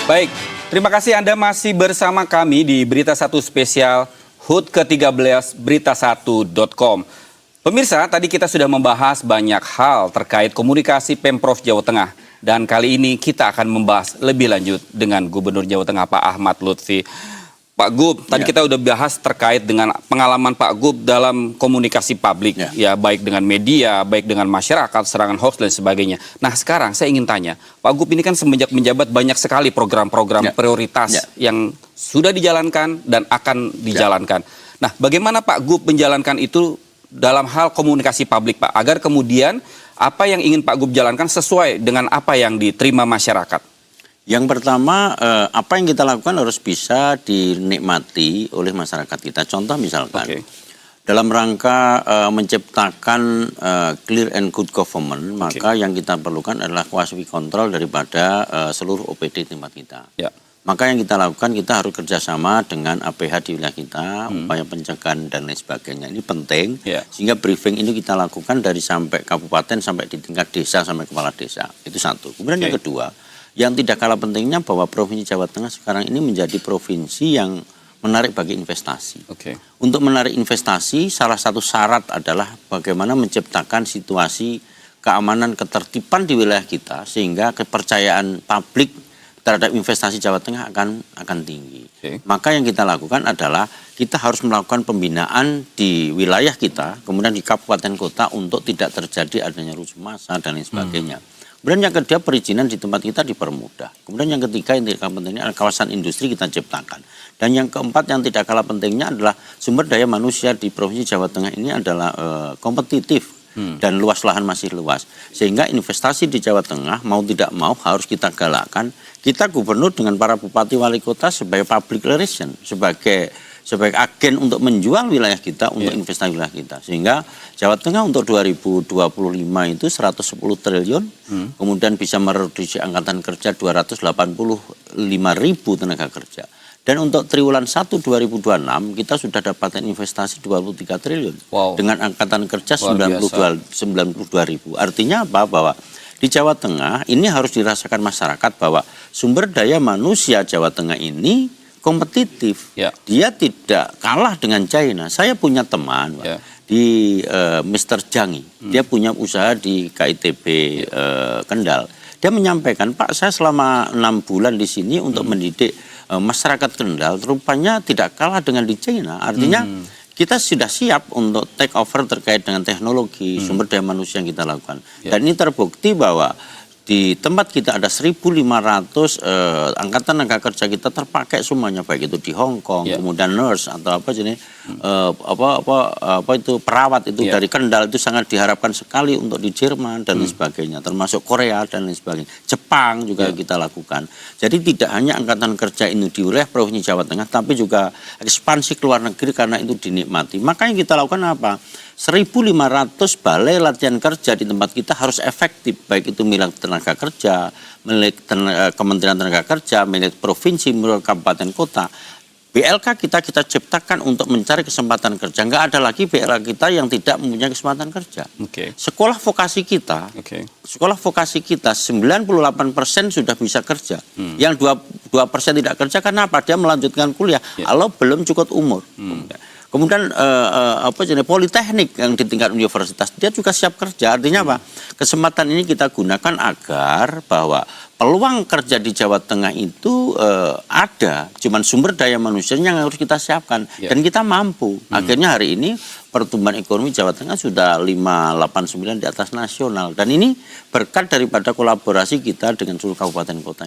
Baik, terima kasih Anda masih bersama kami di Berita Satu Spesial HUT ke-13 Berita1.com. Pemirsa, tadi kita sudah membahas banyak hal terkait komunikasi Pemprov Jawa Tengah. Dan kali ini kita akan membahas lebih lanjut dengan Gubernur Jawa Tengah Pak Ahmad Lutfi. Pak Gub, tadi kita udah bahas terkait dengan pengalaman Pak Gub dalam komunikasi publik, ya baik dengan media, baik dengan masyarakat, serangan hoax dan sebagainya. Nah sekarang saya ingin tanya, Pak Gub ini kan semenjak menjabat banyak sekali program-program prioritas yang sudah dijalankan dan akan dijalankan. Nah bagaimana Pak Gub menjalankan itu dalam hal komunikasi publik Pak, agar kemudian apa yang ingin Pak Gub jalankan sesuai dengan apa yang diterima masyarakat? Yang pertama, apa yang kita lakukan harus bisa dinikmati oleh masyarakat kita. Contoh misalkan, dalam rangka menciptakan clear and good government, maka yang kita perlukan adalah quality control daripada seluruh OPD tempat kita. Maka yang kita lakukan, kita harus kerjasama dengan APH di wilayah kita, upaya pencegahan dan lain sebagainya. Ini penting, sehingga briefing ini kita lakukan dari sampai kabupaten, sampai di tingkat desa, sampai kepala desa. Itu satu. Kemudian yang kedua, yang tidak kalah pentingnya bahwa Provinsi Jawa Tengah sekarang ini menjadi provinsi yang menarik bagi investasi. Untuk menarik investasi, salah satu syarat adalah bagaimana menciptakan situasi keamanan ketertiban di wilayah kita, sehingga kepercayaan publik terhadap investasi Jawa Tengah akan tinggi. Maka yang kita lakukan adalah kita harus melakukan pembinaan di wilayah kita, kemudian di kabupaten kota untuk tidak terjadi adanya rusuh massa dan lain sebagainya. Kemudian yang kedua, perizinan di tempat kita dipermudah. Kemudian yang ketiga, yang tidak kalah pentingnya adalah kawasan industri kita ciptakan. Dan yang keempat yang tidak kalah pentingnya adalah sumber daya manusia di Provinsi Jawa Tengah ini adalah kompetitif dan luas lahan masih luas. Sehingga investasi di Jawa Tengah mau tidak mau harus kita galakkan. Kita gubernur dengan para bupati wali kota sebagai public relation, sebagai agen untuk menjual wilayah kita, untuk investasi wilayah kita. Sehingga Jawa Tengah untuk 2025 itu 110 triliun, kemudian bisa mereduksi angkatan kerja 285.000 tenaga kerja. Dan untuk triwulan 1 2026 kita sudah dapatkan investasi 23 triliun dengan angkatan kerja 92.000. Artinya apa? Bahwa di Jawa Tengah ini harus dirasakan masyarakat bahwa sumber daya manusia Jawa Tengah ini kompetitif, dia tidak kalah dengan China. Saya punya teman di Mr. Jangi, dia punya usaha di KITB Kendal. Dia menyampaikan, Pak, saya selama 6 bulan di sini untuk mendidik masyarakat Kendal, rupanya tidak kalah dengan di China. Artinya kita sudah siap untuk take over terkait dengan teknologi, sumber daya manusia yang kita lakukan. Dan ini terbukti bahwa di tempat kita ada 1.500 angkatan tenaga kerja kita terpakai semuanya, baik itu di Hong Kong, kemudian nurse atau apa jenis itu perawat itu dari Kendal itu sangat diharapkan sekali untuk di Jerman dan lain sebagainya, termasuk Korea dan lain sebagainya. Jepang juga kita lakukan. Jadi tidak hanya angkatan kerja ini di wilayah Provinsi Jawa Tengah, tapi juga ekspansi ke luar negeri karena itu dinikmati. Maka yang kita lakukan apa? 1.500 balai latihan kerja di tempat kita harus efektif, baik itu milik tenaga kerja, milik Kementerian Tenaga Kerja, milik provinsi, milik kabupaten kota. BLK kita ciptakan untuk mencari kesempatan kerja. Nggak ada lagi BLK kita yang tidak mempunyai kesempatan kerja. Sekolah vokasi kita, sekolah vokasi kita 98% sudah bisa kerja. Yang 2% tidak kerja karena apa? Dia melanjutkan kuliah, kalau belum cukup umur. Kemudian politeknik yang di tingkat universitas dia juga siap kerja. Artinya apa? Kesempatan ini kita gunakan agar bahwa peluang kerja di Jawa Tengah itu ada, cuman sumber daya manusianya yang harus kita siapkan dan kita mampu. Akhirnya hari ini pertumbuhan ekonomi Jawa Tengah sudah 589 di atas nasional, dan ini berkat daripada kolaborasi kita dengan seluruh kabupaten kota.